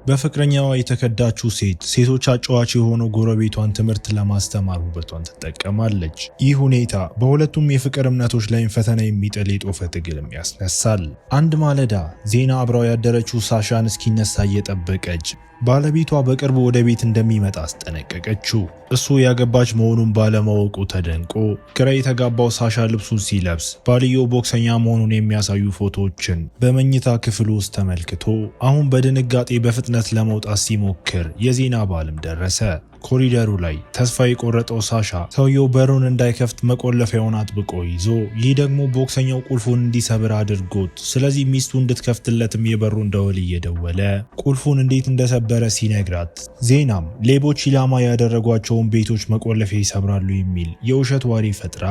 በፍቅረኛዋ የተከዳችው ሴቶች አጫዋች የሆነው ጎረቤቷን ትምህርት ለማስተማር ውበቷን ትጠቀማለች። ይህ ሁኔታ በሁለቱም የፍቅር እምነቶች ላይ ፈተና የሚጥል የጦፈ ትግልም ያስነሳል። አንድ ማለዳ ዜና አብራው ያደረችው ሳሻን እስኪነሳ እየጠበቀች ባለቤቷ በቅርቡ ወደ ቤት እንደሚመጣ አስጠነቀቀችው። እሱ ያገባች መሆኑን ባለማወቁ ተደንቆ ግራ የተጋባው ሳሻ ልብሱን ሲለብስ ባልየው ቦክሰኛ መሆኑን የሚያሳዩ ፎቶዎችን በመኝታ ክፍሉ ውስጥ ተመልክቶ አሁን በድንጋጤ በፍጥነት ለመውጣት ሲሞክር የዜና ባልም ደረሰ። ኮሪደሩ ላይ ተስፋ የቆረጠው ሳሻ ሰውየው በሩን እንዳይከፍት መቆለፊያውን አጥብቆ ይዞ፣ ይህ ደግሞ ቦክሰኛው ቁልፉን እንዲሰብር አድርጎት፣ ስለዚህ ሚስቱ እንድትከፍትለትም የበሩን ደወል እየደወለ ቁልፉን እንዴት እንደሰበረ ሲነግራት፣ ዜናም ሌቦች ኢላማ ያደረጓቸውን ቤቶች መቆለፊያ ይሰብራሉ የሚል የውሸት ወሬ ፈጥራ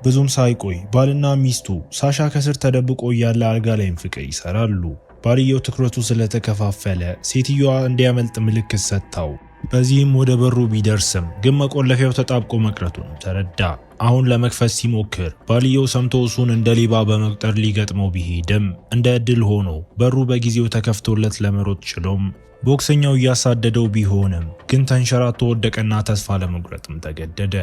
ብዙም ሳይቆይ ባልና ሚስቱ ሳሻ ከስር ተደብቆ እያለ አልጋ ላይም ፍቅር ይሰራሉ። ባልየው ትኩረቱ ስለተከፋፈለ ሴትዮዋ እንዲያመልጥ ምልክት ሰጥታው በዚህም ወደ በሩ ቢደርስም ግን መቆለፊያው ተጣብቆ መቅረቱን ተረዳ። አሁን ለመክፈት ሲሞክር ባልየው ሰምቶ እሱን እንደ ሌባ በመቁጠር ሊገጥመው ቢሄድም እንደ ዕድል ሆኖ በሩ በጊዜው ተከፍቶለት ለመሮጥ ችሎም ቦክሰኛው እያሳደደው ቢሆንም ግን ተንሸራቶ ወደቀና ተስፋ ለመቁረጥም ተገደደ።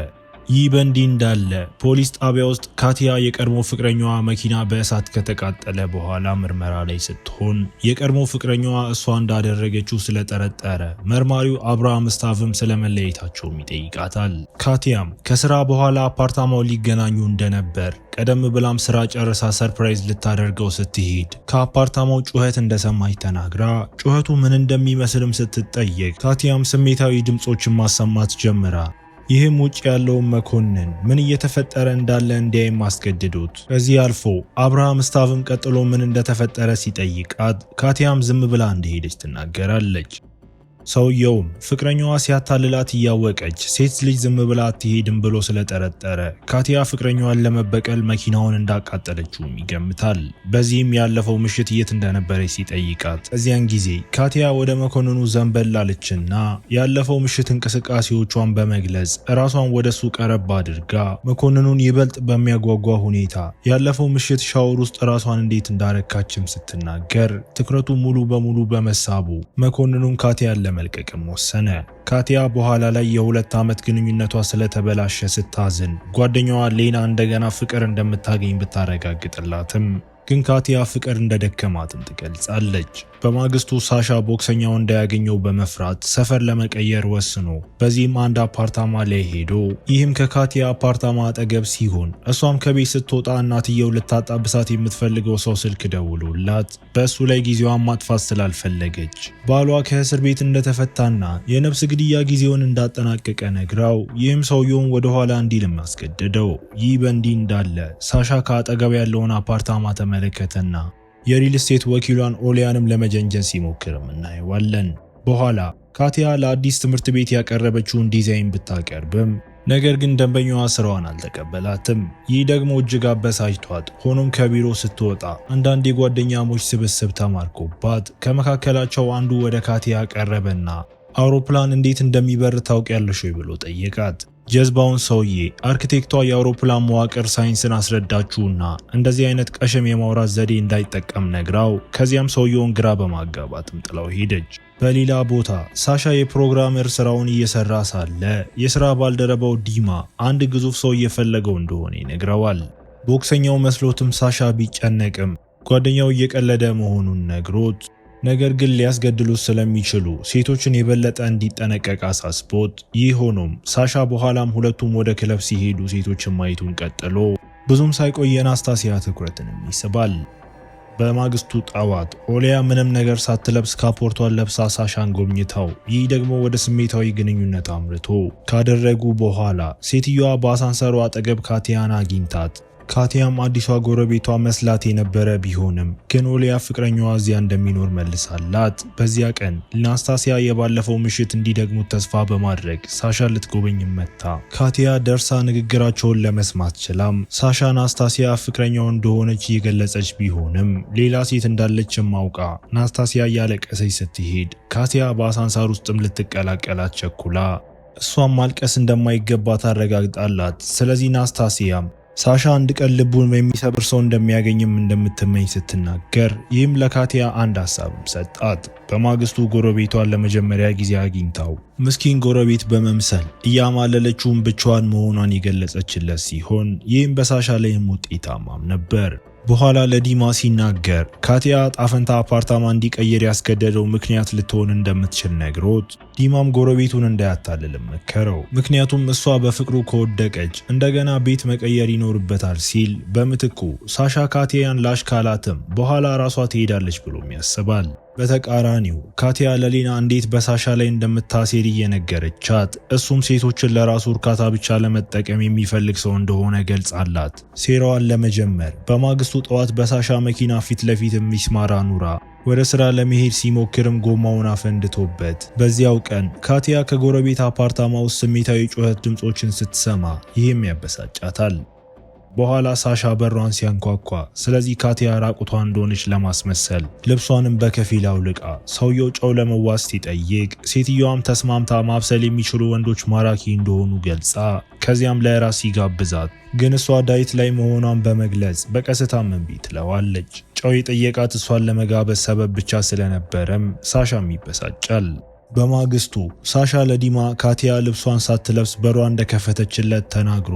ይህ በእንዲህ እንዳለ ፖሊስ ጣቢያ ውስጥ ካቲያ የቀድሞ ፍቅረኛዋ መኪና በእሳት ከተቃጠለ በኋላ ምርመራ ላይ ስትሆን የቀድሞ ፍቅረኛዋ እሷ እንዳደረገችው ስለጠረጠረ መርማሪው አብርሃም ስታቭም ስለመለየታቸውም ይጠይቃታል። ካቲያም ከስራ በኋላ አፓርታማው ሊገናኙ እንደነበር ቀደም ብላም ስራ ጨርሳ ሰርፕራይዝ ልታደርገው ስትሄድ ከአፓርታማው ጩኸት እንደሰማች ተናግራ ጩኸቱ ምን እንደሚመስልም ስትጠየቅ ካቲያም ስሜታዊ ድምጾችን ማሰማት ጀምራ ይህም ውጭ ያለውን መኮንን ምን እየተፈጠረ እንዳለ እንዲያይም አስገድዶት ከዚህ አልፎ አብርሃም ስታቭም ቀጥሎ ምን እንደተፈጠረ ሲጠይቃት ካቲያም ዝም ብላ እንደሄደች ትናገራለች። ሰውየውም ፍቅረኛዋ ሲያታልላት እያወቀች ሴት ልጅ ዝም ብላ አትሄድም ብሎ ስለጠረጠረ ካቲያ ፍቅረኛዋን ለመበቀል መኪናውን እንዳቃጠለችውም ይገምታል። በዚህም ያለፈው ምሽት የት እንደነበረች ሲጠይቃት እዚያን ጊዜ ካቲያ ወደ መኮንኑ ዘንበል አለችና ያለፈው ምሽት እንቅስቃሴዎቿን በመግለጽ ራሷን ወደሱ ቀረብ አድርጋ መኮንኑን ይበልጥ በሚያጓጓ ሁኔታ ያለፈው ምሽት ሻወር ውስጥ ራሷን እንዴት እንዳረካችም ስትናገር ትኩረቱ ሙሉ በሙሉ በመሳቡ መኮንኑን ካቲያን መልቀቅም ወሰነ። ካቲያ በኋላ ላይ የ2 ዓመት ግንኙነቷ ስለተበላሸ ስታዝን ጓደኛዋ ሌና እንደገና ፍቅር እንደምታገኝ ብታረጋግጥላትም ግን ካቲያ ፍቅር እንደደከማትም ትገልጻለች። በማግስቱ ሳሻ ቦክሰኛው እንዳያገኘው በመፍራት ሰፈር ለመቀየር ወስኖ በዚህም አንድ አፓርታማ ላይ ሄዶ ይህም ከካቲያ አፓርታማ አጠገብ ሲሆን እሷም ከቤት ስትወጣ እናትየው ልታጣብሳት የምትፈልገው ሰው ስልክ ደውሎላት በእሱ ላይ ጊዜዋን ማጥፋት ስላልፈለገች ባሏ ከእስር ቤት እንደተፈታና የነፍስ ግድያ ጊዜውን እንዳጠናቀቀ ነግራው ይህም ሰውየውን ወደኋላ እንዲልም አስገደደው። ይህ በእንዲህ እንዳለ ሳሻ ከአጠገብ ያለውን አፓርታማ ተመለከተና የሪል ስቴት ወኪሏን ኦሊያንም ለመጀንጀን ሲሞክርም እናየዋለን። በኋላ ካቲያ ለአዲስ ትምህርት ቤት ያቀረበችውን ዲዛይን ብታቀርብም ነገር ግን ደንበኛዋ ስራዋን አልተቀበላትም። ይህ ደግሞ እጅግ አበሳጭቷት ሆኖም ከቢሮ ስትወጣ አንዳንድ የጓደኛሞች ስብስብ ተማርኮባት ከመካከላቸው አንዱ ወደ ካቲያ ቀረበና አውሮፕላን እንዴት እንደሚበር ታውቂያለሽ ወይ ብሎ ጠየቃት። ጀዝባውን ሰውዬ አርኪቴክቷ የአውሮፕላን መዋቅር ሳይንስን አስረዳችውና እንደዚህ አይነት ቀሸም የማውራት ዘዴ እንዳይጠቀም ነግራው ከዚያም ሰውየውን ግራ በማጋባትም ጥላው ሄደች። በሌላ ቦታ ሳሻ የፕሮግራመር ስራውን እየሰራ ሳለ የስራ ባልደረባው ዲማ አንድ ግዙፍ ሰው እየፈለገው እንደሆነ ይነግረዋል። ቦክሰኛው መስሎትም ሳሻ ቢጨነቅም ጓደኛው እየቀለደ መሆኑን ነግሮት ነገር ግን ሊያስገድሉት ስለሚችሉ ሴቶችን የበለጠ እንዲጠነቀቅ አሳስቦት ይህ ሆኖም ሳሻ በኋላም ሁለቱም ወደ ክለብ ሲሄዱ ሴቶችን ማየቱን ቀጥሎ ብዙም ሳይቆይ የናስታሲያ ትኩረትንም ይስባል። በማግስቱ ጠዋት ኦሊያ ምንም ነገር ሳትለብስ ካፖርቷን ለብሳ ሳሻን ጎብኝታው ይህ ደግሞ ወደ ስሜታዊ ግንኙነት አምርቶ ካደረጉ በኋላ ሴትዮዋ በአሳንሰሩ አጠገብ ካቲያን አግኝታት ካቲያም አዲሷ ጎረቤቷ መስላት የነበረ ቢሆንም ግን ኦሊያ ፍቅረኛዋ እዚያ እንደሚኖር መልሳላት። በዚያ ቀን ናስታሲያ የባለፈው ምሽት እንዲደግሙት ተስፋ በማድረግ ሳሻ ልትጎበኝ መጣ። ካቲያ ደርሳ ንግግራቸውን ለመስማት ችላም ሳሻ ናስታሲያ ፍቅረኛው እንደሆነች የገለጸች ቢሆንም ሌላ ሴት እንዳለችም አውቃ ናስታሲያ እያለቀሰች ስትሄድ ካቲያ በአሳንሳር ውስጥም ልትቀላቀላት ቸኩላ እሷም ማልቀስ እንደማይገባ ታረጋግጣላት። ስለዚህ ናስታሲያም ሳሻ አንድ ቀን ልቡን የሚሰብር ሰው እንደሚያገኝም እንደምትመኝ ስትናገር ይህም ለካቲያ አንድ ሀሳብም ሰጣት። በማግስቱ ጎረቤቷን ለመጀመሪያ ጊዜ አግኝታው ምስኪን ጎረቤት በመምሰል እያማለለችውን ብቻዋን መሆኗን የገለጸችለት ሲሆን ይህም በሳሻ ላይም ውጤታማም ነበር። በኋላ ለዲማ ሲናገር ካቲያ ጣፈንታ አፓርታማ እንዲቀየር ያስገደደው ምክንያት ልትሆን እንደምትችል ነግሮት ዲማም ጎረቤቱን እንዳያታልልም መከረው። ምክንያቱም እሷ በፍቅሩ ከወደቀች እንደገና ቤት መቀየር ይኖርበታል ሲል በምትኩ ሳሻ ካቲያን ላሽ ካላትም በኋላ ራሷ ትሄዳለች ብሎም ያስባል። በተቃራኒው ካቲያ ለሌና እንዴት በሳሻ ላይ እንደምታሴር እየነገረቻት እሱም ሴቶችን ለራሱ እርካታ ብቻ ለመጠቀም የሚፈልግ ሰው እንደሆነ ገልጻላት ሴራዋን ለመጀመር በማግስቱ ጠዋት በሳሻ መኪና ፊት ለፊት ሚስማር አኑራ ወደ ስራ ለመሄድ ሲሞክርም ጎማውን አፈንድቶበት በዚያው ቀን ካቲያ ከጎረቤት አፓርታማ ውስጥ ስሜታዊ ጩኸት ድምጾችን ስትሰማ ይህም ያበሳጫታል። በኋላ ሳሻ በሯን ሲያንኳኳ ስለዚህ ካቲያ ራቁቷ እንደሆነች ለማስመሰል ልብሷንም በከፊል አውልቃ ሰውየው ጨው ለመዋስ ሲጠይቅ ሴትዮዋም ተስማምታ ማብሰል የሚችሉ ወንዶች ማራኪ እንደሆኑ ገልጻ ከዚያም ለራስ ሲጋብዛት ግን እሷ ዳይት ላይ መሆኗን በመግለጽ በቀስታም እምቢ ትለዋለች። ጨው የጠየቃት እሷን ለመጋበዝ ሰበብ ብቻ ስለነበረም ሳሻም ይበሳጫል። በማግስቱ ሳሻ ለዲማ ካቲያ ልብሷን ሳትለብስ በሯ እንደከፈተችለት ተናግሮ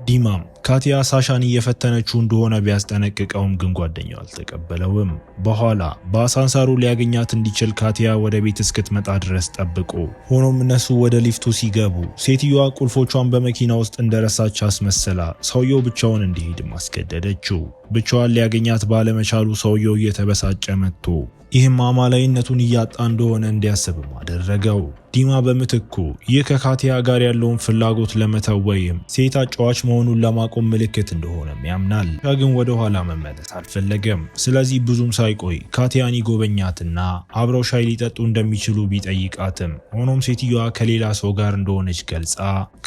ዲማም ካቲያ ሳሻን እየፈተነችው እንደሆነ ቢያስጠነቅቀውም ግን ጓደኛው አልተቀበለውም። በኋላ በአሳንሳሩ ሊያገኛት እንዲችል ካቲያ ወደ ቤት እስክትመጣ ድረስ ጠብቆ ሆኖም እነሱ ወደ ሊፍቱ ሲገቡ ሴትዮዋ ቁልፎቿን በመኪና ውስጥ እንደረሳች አስመስላ ሰውየው ብቻውን እንዲሄድም አስገደደችው። ብቻዋን ሊያገኛት ባለመቻሉ ሰውየው እየተበሳጨ መጥቶ ይህም አማላይነቱን እያጣ እንደሆነ እንዲያስብም አደረገው። ዲማ በምትኩ ይህ ከካቲያ ጋር ያለውን ፍላጎት ለመተው ወይም ሴት አጫዋች መሆኑን ለማቆም ምልክት እንደሆነም ያምናል። ግን ወደ ኋላ መመለስ አልፈለገም። ስለዚህ ብዙም ሳይቆይ ካቲያን ይጎበኛትና አብረው ሻይ ሊጠጡ እንደሚችሉ ቢጠይቃትም ሆኖም ሴትዮዋ ከሌላ ሰው ጋር እንደሆነች ገልጻ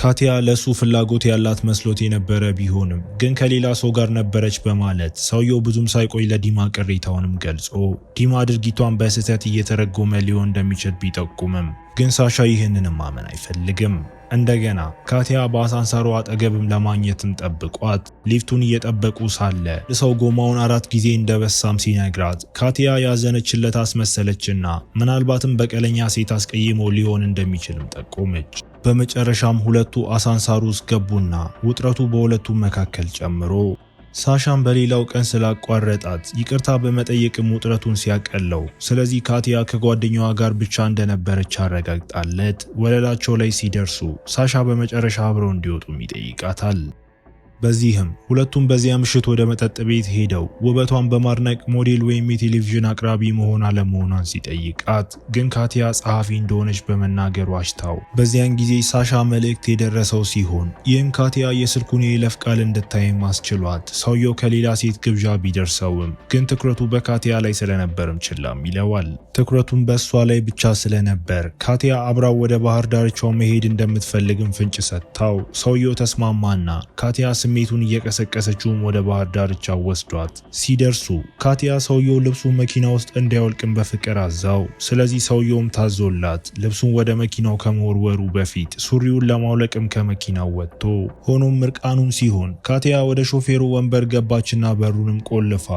ካቲያ ለሱ ፍላጎት ያላት መስሎት የነበረ ቢሆንም ግን ከሌላ ሰው ጋር ነበረች በማለት ሰውየው ብዙም ሳይቆይ ለዲማ ቅሬታውንም ገልጾ ዲማ ድርጊቷን በስህተት እየተረጎመ ሊሆን እንደሚችል ቢጠቁምም ግን ሳሻ ይህንንም ማመን አይፈልግም። እንደገና ካቲያ በአሳንሳሩ አጠገብም ለማግኘትም ጠብቋት ሊፍቱን እየጠበቁ ሳለ ሰው ጎማውን 4 ጊዜ እንደበሳም ሲነግራት ካቲያ ያዘነችለት አስመሰለችና ምናልባትም በቀለኛ ሴት አስቀይሞ ሊሆን እንደሚችልም ጠቆመች። በመጨረሻም ሁለቱ አሳንሳሩ ውስጥ ገቡና ውጥረቱ በሁለቱም መካከል ጨምሮ ሳሻን በሌላው ቀን ስላቋረጣት ይቅርታ በመጠየቅም ውጥረቱን ሲያቀለው ስለዚህ ካቲያ ከጓደኛዋ ጋር ብቻ እንደነበረች አረጋግጣለት ወለላቸው ላይ ሲደርሱ ሳሻ በመጨረሻ አብረው እንዲወጡም ይጠይቃታል። በዚህም ሁለቱም በዚያ ምሽት ወደ መጠጥ ቤት ሄደው ውበቷን በማድነቅ ሞዴል ወይም የቴሌቪዥን አቅራቢ መሆን አለመሆኗን ሲጠይቃት ግን ካቲያ ጸሐፊ እንደሆነች በመናገር ዋሽታው በዚያን ጊዜ ሳሻ መልእክት የደረሰው ሲሆን ይህም ካቲያ የስልኩን የይለፍ ቃል እንድታይም አስችሏት ሰውየው ከሌላ ሴት ግብዣ ቢደርሰውም ግን ትኩረቱ በካቲያ ላይ ስለነበርም ችላም ይለዋል። ትኩረቱን በእሷ ላይ ብቻ ስለነበር ካቲያ አብራው ወደ ባህር ዳርቻው መሄድ እንደምትፈልግም ፍንጭ ሰጥታው ሰውየው ተስማማና ካቲያ ስሜቱን እየቀሰቀሰችውም ወደ ባህር ዳርቻው ወስዷት ሲደርሱ ካቲያ ሰውየው ልብሱን መኪና ውስጥ እንዲያወልቅም በፍቅር አዛው ስለዚህ ሰውየውም ታዞላት ልብሱን ወደ መኪናው ከመወርወሩ በፊት ሱሪውን ለማውለቅም ከመኪናው ወጥቶ ሆኖም ምርቃኑን ሲሆን ካቲያ ወደ ሾፌሩ ወንበር ገባችና በሩንም ቆልፋ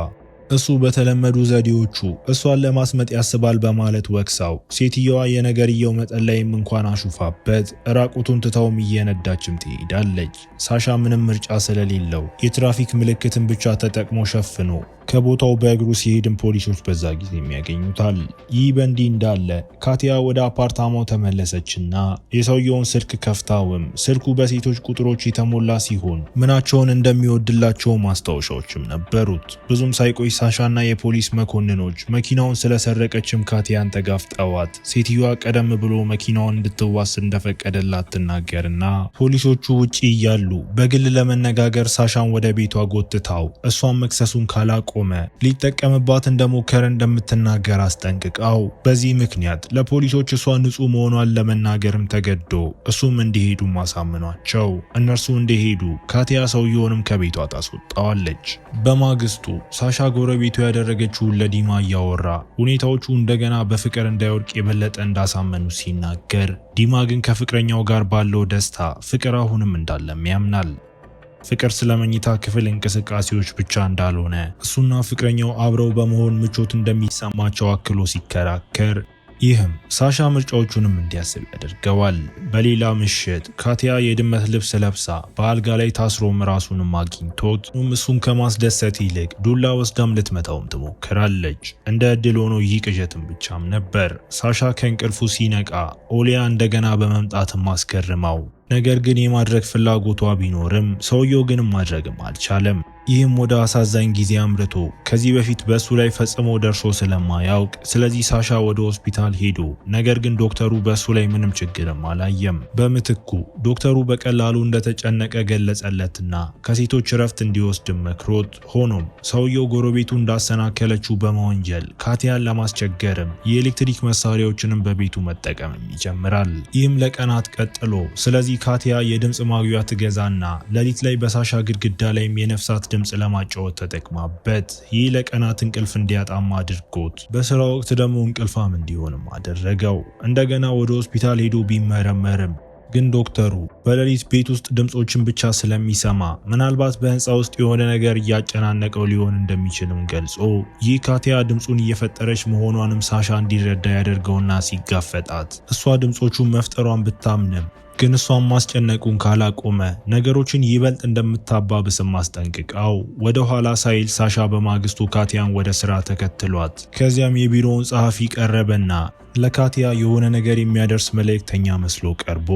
እሱ በተለመዱ ዘዴዎቹ እሷን ለማስመጥ ያስባል በማለት ወቅሳው ሴትየዋ የነገርየው መጠን ላይም እንኳን አሹፋበት ራቁቱን ትታውም እየነዳችም ትሄዳለች። ሳሻ ምንም ምርጫ ስለሌለው የትራፊክ ምልክትን ብቻ ተጠቅሞ ሸፍኖ ከቦታው በእግሩ ሲሄድም ፖሊሶች በዛ ጊዜ ያገኙታል። ይህ በእንዲህ እንዳለ ካቲያ ወደ አፓርታማው ተመለሰችና የሰውየውን ስልክ ከፍታውም ስልኩ በሴቶች ቁጥሮች የተሞላ ሲሆን ምናቸውን እንደሚወድላቸው ማስታወሻዎችም ነበሩት። ብዙም ሳይቆይ ሳሻና የፖሊስ መኮንኖች መኪናውን ስለሰረቀችም ካቲያን ተጋፍጠዋት ሴትዮዋ ቀደም ብሎ መኪናውን እንድትዋስ እንደፈቀደላት ትናገርና ፖሊሶቹ ውጪ እያሉ በግል ለመነጋገር ሳሻን ወደ ቤቷ ጎትታው እሷን መክሰሱን ካላቆመ ሊጠቀምባት እንደሞከረ እንደምትናገር አስጠንቅቃው በዚህ ምክንያት ለፖሊሶች እሷ ንጹህ መሆኗን ለመናገርም ተገዶ እሱም እንዲሄዱ ማሳምኗቸው እነርሱ እንደሄዱ ካቲያ ሰውየውንም ከቤቷ ታስወጣዋለች። በማግስቱ ሳሻ ጎረቤቱ ያደረገችውን ለዲማ እያወራ ሁኔታዎቹ እንደገና በፍቅር እንዳይወድቅ የበለጠ እንዳሳመኑ ሲናገር ዲማ ግን ከፍቅረኛው ጋር ባለው ደስታ ፍቅር አሁንም እንዳለም ያምናል። ፍቅር ስለመኝታ ክፍል እንቅስቃሴዎች ብቻ እንዳልሆነ እሱና ፍቅረኛው አብረው በመሆን ምቾት እንደሚሰማቸው አክሎ ሲከራከር፣ ይህም ሳሻ ምርጫዎቹንም እንዲያስብ ያደርገዋል። በሌላ ምሽት ካቲያ የድመት ልብስ ለብሳ በአልጋ ላይ ታስሮም ራሱንም አግኝቶት እሱን ከማስደሰት ይልቅ ዱላ ወስዳም ልትመታውም ትሞክራለች። እንደ እድል ሆኖ ይህ ቅዠትም ብቻም ነበር። ሳሻ ከእንቅልፉ ሲነቃ ኦሊያ እንደገና በመምጣትም አስገርመው፣ ነገር ግን የማድረግ ፍላጎቷ ቢኖርም ሰውየው ግን ማድረግም አልቻለም። ይህም ወደ አሳዛኝ ጊዜ አምርቶ ከዚህ በፊት በሱ ላይ ፈጽሞ ደርሶ ስለማያውቅ ስለዚህ ሳሻ ወደ ሆስፒታል ሄዶ ነገር ግን ዶክተሩ በሱ ላይ ምንም ችግርም አላየም። በምትኩ ዶክተሩ በቀላሉ እንደተጨነቀ ገለጸለትና ከሴቶች እረፍት እንዲወስድ መክሮት፣ ሆኖም ሰውየው ጎረቤቱ እንዳሰናከለችው በመወንጀል ካቲያን ለማስቸገርም የኤሌክትሪክ መሳሪያዎችንም በቤቱ መጠቀምም ይጀምራል። ይህም ለቀናት ቀጥሎ ስለዚህ ካቲያ የድምጽ ማጉያ ትገዛና ሌሊት ላይ በሳሻ ግድግዳ ላይም የነፍሳት ድምጽ ለማጫወት ተጠቅማበት ይህ ለቀናት እንቅልፍ እንዲያጣም አድርጎት በስራ ወቅት ደግሞ እንቅልፋም እንዲሆንም አደረገው። እንደገና ወደ ሆስፒታል ሄዶ ቢመረመርም ግን ዶክተሩ በሌሊት ቤት ውስጥ ድምጾችን ብቻ ስለሚሰማ ምናልባት በህንፃ ውስጥ የሆነ ነገር እያጨናነቀው ሊሆን እንደሚችልም ገልጾ ይህ ካቲያ ድምጹን እየፈጠረች መሆኗንም ሳሻ እንዲረዳ ያደርገውና ሲጋፈጣት እሷ ድምጾቹን መፍጠሯን ብታምንም ግን እሷን ማስጨነቁን ካላቆመ ነገሮችን ይበልጥ እንደምታባብስም ማስጠንቅቃው ወደ ኋላ ሳይል ሳሻ በማግስቱ ካቲያን ወደ ስራ ተከትሏት ከዚያም የቢሮውን ጸሐፊ ቀረበና ለካቲያ የሆነ ነገር የሚያደርስ መልእክተኛ መስሎ ቀርቦ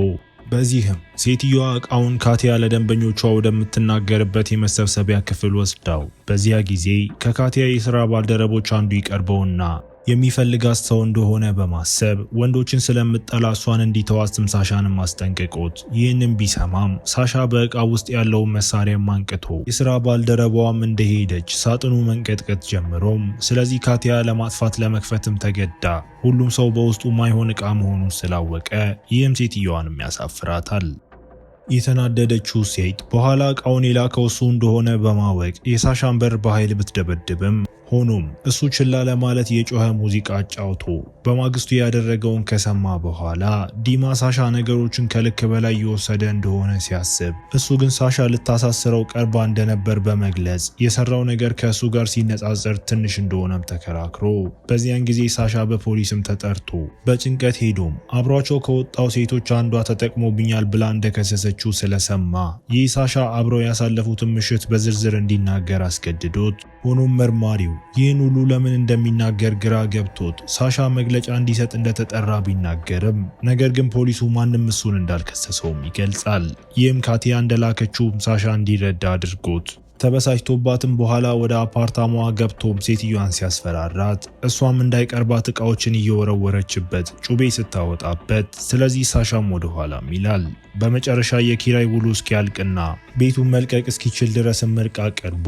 በዚህም ሴትዮዋ እቃውን ካቲያ ለደንበኞቿ ወደምትናገርበት የመሰብሰቢያ ክፍል ወስዳው በዚያ ጊዜ ከካቲያ የሥራ ባልደረቦች አንዱ ይቀርበውና የሚፈልጋት ሰው እንደሆነ በማሰብ ወንዶችን ስለምጠላ እሷን እንዲተዋስም ሳሻንም አስጠንቅቆት ይህንን ቢሰማም ሳሻ በእቃ ውስጥ ያለውን መሳሪያ ማንቅቶ የሥራ ባልደረባዋም እንደሄደች ሳጥኑ መንቀጥቀጥ ጀምሮም ስለዚህ ካቲያ ለማጥፋት ለመክፈትም ተገዳ ሁሉም ሰው በውስጡ ማይሆን እቃ መሆኑን ስላወቀ ይህም ሴትዮዋንም ያሳፍራታል። የተናደደችው ሴት በኋላ እቃውን የላከው እሱ እንደሆነ በማወቅ የሳሻን በር በኃይል ብትደበድብም ሆኖም እሱ ችላ ለማለት የጮኸ ሙዚቃ አጫውቶ በማግስቱ ያደረገውን ከሰማ በኋላ ዲማ ሳሻ ነገሮችን ከልክ በላይ የወሰደ እንደሆነ ሲያስብ እሱ ግን ሳሻ ልታሳስረው ቀርባ እንደነበር በመግለጽ የሰራው ነገር ከእሱ ጋር ሲነጻጸር ትንሽ እንደሆነም ተከራክሮ በዚያን ጊዜ ሳሻ በፖሊስም ተጠርቶ በጭንቀት ሄዶም አብሯቸው ከወጣው ሴቶች አንዷ ተጠቅሞብኛል ብላ እንደከሰሰችው ስለሰማ ይህ ሳሻ አብረው ያሳለፉትን ምሽት በዝርዝር እንዲናገር አስገድዶት ሆኖም መርማሪው ይህን ሁሉ ለምን እንደሚናገር ግራ ገብቶት ሳሻ መግለጫ እንዲሰጥ እንደተጠራ ቢናገርም ነገር ግን ፖሊሱ ማንም እሱን እንዳልከሰሰውም ይገልጻል። ይህም ካቲያ እንደላከችውም ሳሻ እንዲረዳ አድርጎት ተበሳጭቶባትም በኋላ ወደ አፓርታማዋ ገብቶም ሴትዮዋን ሲያስፈራራት እሷም እንዳይቀርባት እቃዎችን እየወረወረችበት ጩቤ ስታወጣበት ስለዚህ ሳሻም ወደ ኋላም ይላል። በመጨረሻ የኪራይ ውሉ እስኪያልቅና ቤቱን መልቀቅ እስኪችል ድረስ ምርቃ ቀርቦ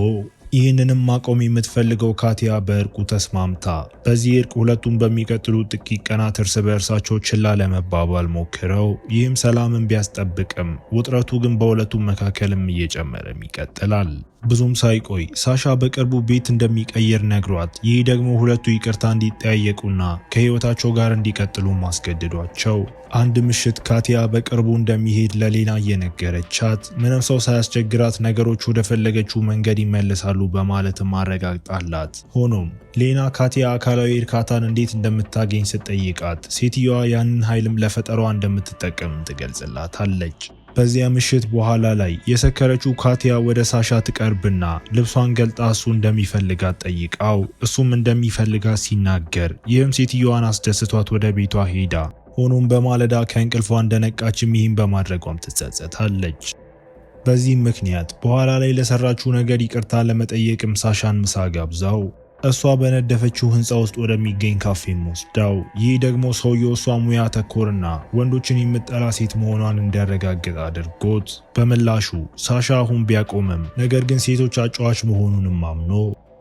ይህንንም ማቆም የምትፈልገው ካቲያ በእርቁ ተስማምታ በዚህ እርቅ ሁለቱም በሚቀጥሉ ጥቂት ቀናት እርስ በእርሳቸው ችላ ለመባባል ሞክረው ይህም ሰላምን ቢያስጠብቅም ውጥረቱ ግን በሁለቱም መካከልም እየጨመረም ይቀጥላል። ብዙም ሳይቆይ ሳሻ በቅርቡ ቤት እንደሚቀየር ነግሯት ይህ ደግሞ ሁለቱ ይቅርታ እንዲጠያየቁና ከህይወታቸው ጋር እንዲቀጥሉ ማስገድዷቸው አንድ ምሽት ካቲያ በቅርቡ እንደሚሄድ ለሌና እየነገረቻት ምንም ሰው ሳያስቸግራት ነገሮች ወደ ፈለገችው መንገድ ይመለሳሉ በማለትም አረጋግጣላት። ሆኖም ሌና ካቲያ አካላዊ እርካታን እንዴት እንደምታገኝ ስትጠይቃት ሴትዮዋ ያንን ኃይልም ለፈጠሯ እንደምትጠቀም ትገልጽላታለች። በዚያ ምሽት በኋላ ላይ የሰከረችው ካቲያ ወደ ሳሻ ትቀርብና ልብሷን ገልጣ እሱ እንደሚፈልጋት ጠይቃው እሱም እንደሚፈልጋት ሲናገር ይህም ሴትዮዋን አስደስቷት ወደ ቤቷ ሄዳ ሆኖም በማለዳ ከእንቅልፏ እንደነቃችም ይህን በማድረጓም ትጸጸታለች። በዚህም ምክንያት በኋላ ላይ ለሰራችው ነገር ይቅርታ ለመጠየቅም ሳሻን ምሳ ጋብዛው እሷ በነደፈችው ህንፃ ውስጥ ወደሚገኝ ካፌም ወስዳው ይህ ደግሞ ሰውየው እሷ ሙያ ተኮርና ወንዶችን የምትጠላ ሴት መሆኗን እንዲያረጋግጥ አድርጎት በምላሹ ሳሻ አሁን ቢያቆምም ነገር ግን ሴቶች አጫዋች መሆኑንም አምኖ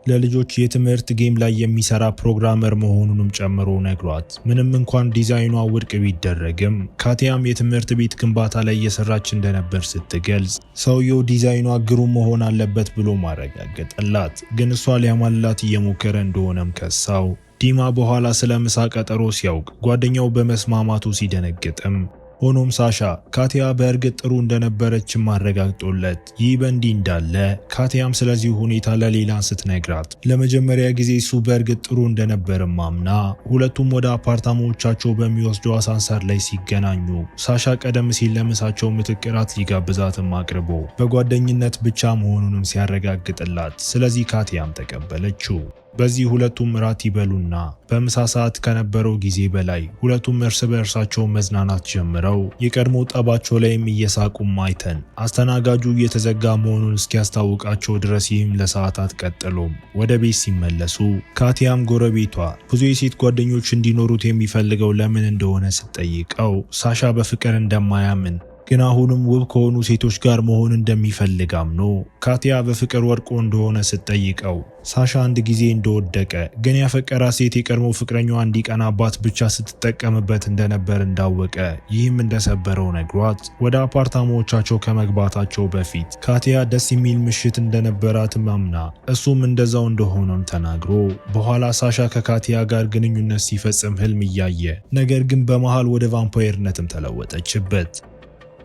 ለልጆች የትምህርት ጌም ላይ የሚሰራ ፕሮግራመር መሆኑንም ጨምሮ ነግሯት ምንም እንኳን ዲዛይኗ ውድቅ ቢደረግም ካቲያም የትምህርት ቤት ግንባታ ላይ እየሰራች እንደነበር ስትገልጽ ሰውየው ዲዛይኗ ግሩም መሆን አለበት ብሎ ማረጋገጠላት። ግን እሷ ሊያማልላት እየሞከረ እንደሆነም ከሳው። ዲማ በኋላ ስለ ምሳ ቀጠሮ ሲያውቅ ጓደኛው በመስማማቱ ሲደነግጥም ሆኖም ሳሻ ካቲያ በእርግጥ ጥሩ እንደነበረችም አረጋግጦለት፣ ይህ በእንዲህ እንዳለ ካቲያም ስለዚህ ሁኔታ ለሌላ ስትነግራት ለመጀመሪያ ጊዜ እሱ በእርግጥ ጥሩ እንደነበርም አምና ሁለቱም ወደ አፓርታማዎቻቸው በሚወስደው አሳንሰር ላይ ሲገናኙ ሳሻ ቀደም ሲል ለምሳቸው ምትክ እራት ሊጋብዛትም አቅርቦ በጓደኝነት ብቻ መሆኑንም ሲያረጋግጥላት፣ ስለዚህ ካቲያም ተቀበለችው። በዚህ ሁለቱም እራት ይበሉና በምሳ ሰዓት ከነበረው ጊዜ በላይ ሁለቱም እርስ በእርሳቸው መዝናናት ጀምረው የቀድሞ ጠባቸው ላይም እየሳቁም አይተን አስተናጋጁ እየተዘጋ መሆኑን እስኪያስታውቃቸው ድረስ ይህም ለሰዓታት ቀጥሎም ወደ ቤት ሲመለሱ ካቲያም ጎረቤቷ ብዙ የሴት ጓደኞች እንዲኖሩት የሚፈልገው ለምን እንደሆነ ስትጠይቀው ሳሻ በፍቅር እንደማያምን ግን አሁንም ውብ ከሆኑ ሴቶች ጋር መሆን እንደሚፈልግ አምኖ ካቲያ በፍቅር ወድቆ እንደሆነ ስትጠይቀው ሳሻ አንድ ጊዜ እንደወደቀ ግን ያፈቀራት ሴት የቀድሞ ፍቅረኛዋ እንዲቀናባት ብቻ ስትጠቀምበት እንደነበር እንዳወቀ ይህም እንደሰበረው ነግሯት ወደ አፓርታማዎቻቸው ከመግባታቸው በፊት ካቲያ ደስ የሚል ምሽት እንደነበራትም አምና እሱም እንደዛው እንደሆነም ተናግሮ በኋላ ሳሻ ከካቲያ ጋር ግንኙነት ሲፈጽም ህልም እያየ ነገር ግን በመሃል ወደ ቫምፓየርነትም ተለወጠችበት።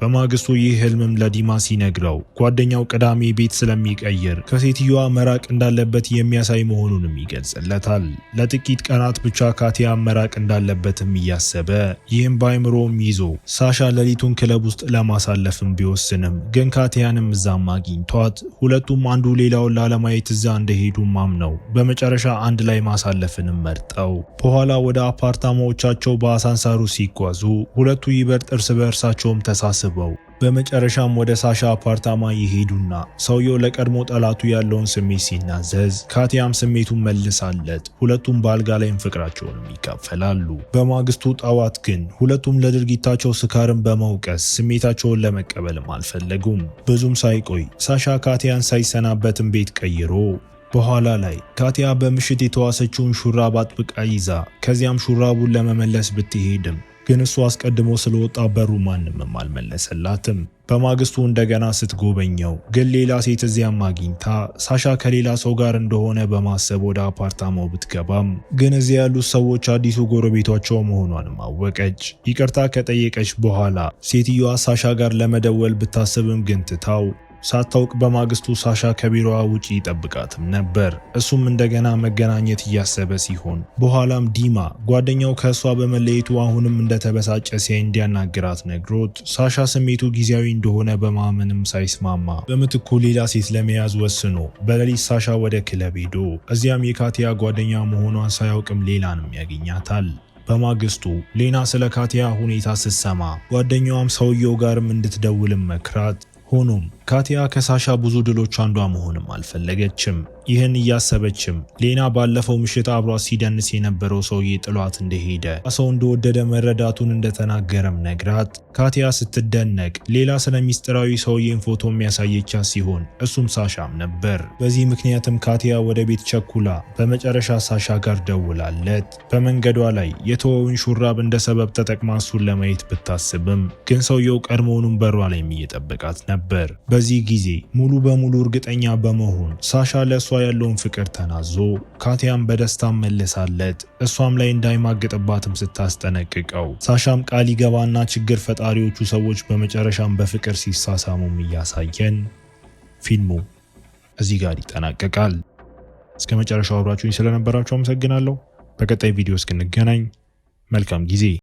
በማግስቱ ይህ ህልምም ለዲማ ሲነግረው ጓደኛው ቅዳሜ ቤት ስለሚቀይር ከሴትዮዋ መራቅ እንዳለበት የሚያሳይ መሆኑንም ይገልጽለታል። ለጥቂት ቀናት ብቻ ካቲያ መራቅ እንዳለበትም እያሰበ ይህም በአይምሮም ይዞ ሳሻ ሌሊቱን ክለብ ውስጥ ለማሳለፍም ቢወስንም ግን ካቲያንም እዛም አግኝቷት ሁለቱም አንዱ ሌላውን ላለማየት እዛ እንደሄዱ ማምነው በመጨረሻ አንድ ላይ ማሳለፍንም መርጠው በኋላ ወደ አፓርታማዎቻቸው በአሳንሳሩ ሲጓዙ ሁለቱ ይበልጥ እርስ በእርሳቸውም ተሳስበው በመጨረሻም ወደ ሳሻ አፓርታማ ይሄዱና ሰውየው ለቀድሞ ጠላቱ ያለውን ስሜት ሲናዘዝ ካቲያም ስሜቱን መልሳለት ሁለቱም በአልጋ ላይም ፍቅራቸውንም ይካፈላሉ። በማግስቱ ጠዋት ግን ሁለቱም ለድርጊታቸው ስካርን በመውቀስ ስሜታቸውን ለመቀበልም አልፈለጉም። ብዙም ሳይቆይ ሳሻ ካቲያን ሳይሰናበትም ቤት ቀይሮ በኋላ ላይ ካቲያ በምሽት የተዋሰችውን ሹራብ አጥብቃ ይዛ ከዚያም ሹራቡን ለመመለስ ብትሄድም ግን እሱ አስቀድሞ ስለወጣ በሩ ማንምም አልመለሰላትም። በማግስቱ እንደገና ስትጎበኘው ግን ሌላ ሴት እዚያም አግኝታ ሳሻ ከሌላ ሰው ጋር እንደሆነ በማሰብ ወደ አፓርታማው ብትገባም ግን እዚያ ያሉት ሰዎች አዲሱ ጎረቤቷቸው መሆኗንም አወቀች። ይቅርታ ከጠየቀች በኋላ ሴትዮዋ ሳሻ ጋር ለመደወል ብታስብም ግን ትታው ሳታውቅ በማግስቱ ሳሻ ከቢሮዋ ውጪ ይጠብቃትም ነበር። እሱም እንደገና መገናኘት እያሰበ ሲሆን በኋላም ዲማ ጓደኛው ከእሷ በመለየቱ አሁንም እንደተበሳጨ ሲያይ እንዲያናግራት ነግሮት ሳሻ ስሜቱ ጊዜያዊ እንደሆነ በማመንም ሳይስማማ በምትኩ ሌላ ሴት ለመያዝ ወስኖ በሌሊት ሳሻ ወደ ክለብ ሄዶ እዚያም የካቲያ ጓደኛ መሆኗን ሳያውቅም ሌላንም ያገኛታል። በማግስቱ ሌና ስለ ካቲያ ሁኔታ ስትሰማ ጓደኛዋም ሰውየው ጋርም እንድትደውልም መክራት ሆኖም ካቲያ ከሳሻ ብዙ ድሎች አንዷ መሆንም አልፈለገችም። ይህን እያሰበችም ሌና ባለፈው ምሽት አብሯት ሲደንስ የነበረው ሰውዬ ጥሏት እንደሄደ ሰው እንደወደደ መረዳቱን እንደተናገረም ነግራት ካቲያ ስትደነቅ ሌላ ስለ ሚስጥራዊ ሰውዬን ፎቶ የሚያሳየቻት ሲሆን እሱም ሳሻም ነበር። በዚህ ምክንያትም ካቲያ ወደ ቤት ቸኩላ በመጨረሻ ሳሻ ጋር ደውላለት በመንገዷ ላይ የተወውን ሹራብ እንደ ሰበብ ተጠቅማ እሱን ለማየት ብታስብም ግን ሰውየው ቀድሞውንም በሯ ላይ እየጠበቃት ነበር። በዚህ ጊዜ ሙሉ በሙሉ እርግጠኛ በመሆን ሳሻ ለእሷ ያለውን ፍቅር ተናዞ ካቲያም በደስታ መለሳለት። እሷም ላይ እንዳይማግጥባትም ስታስጠነቅቀው ሳሻም ቃል ይገባና ችግር ፈጣሪዎቹ ሰዎች በመጨረሻም በፍቅር ሲሳሳሙም እያሳየን ፊልሙ እዚህ ጋር ይጠናቀቃል። እስከ መጨረሻው አብራችሁኝ ስለነበራችሁ አመሰግናለሁ። በቀጣይ ቪዲዮ እስክንገናኝ መልካም ጊዜ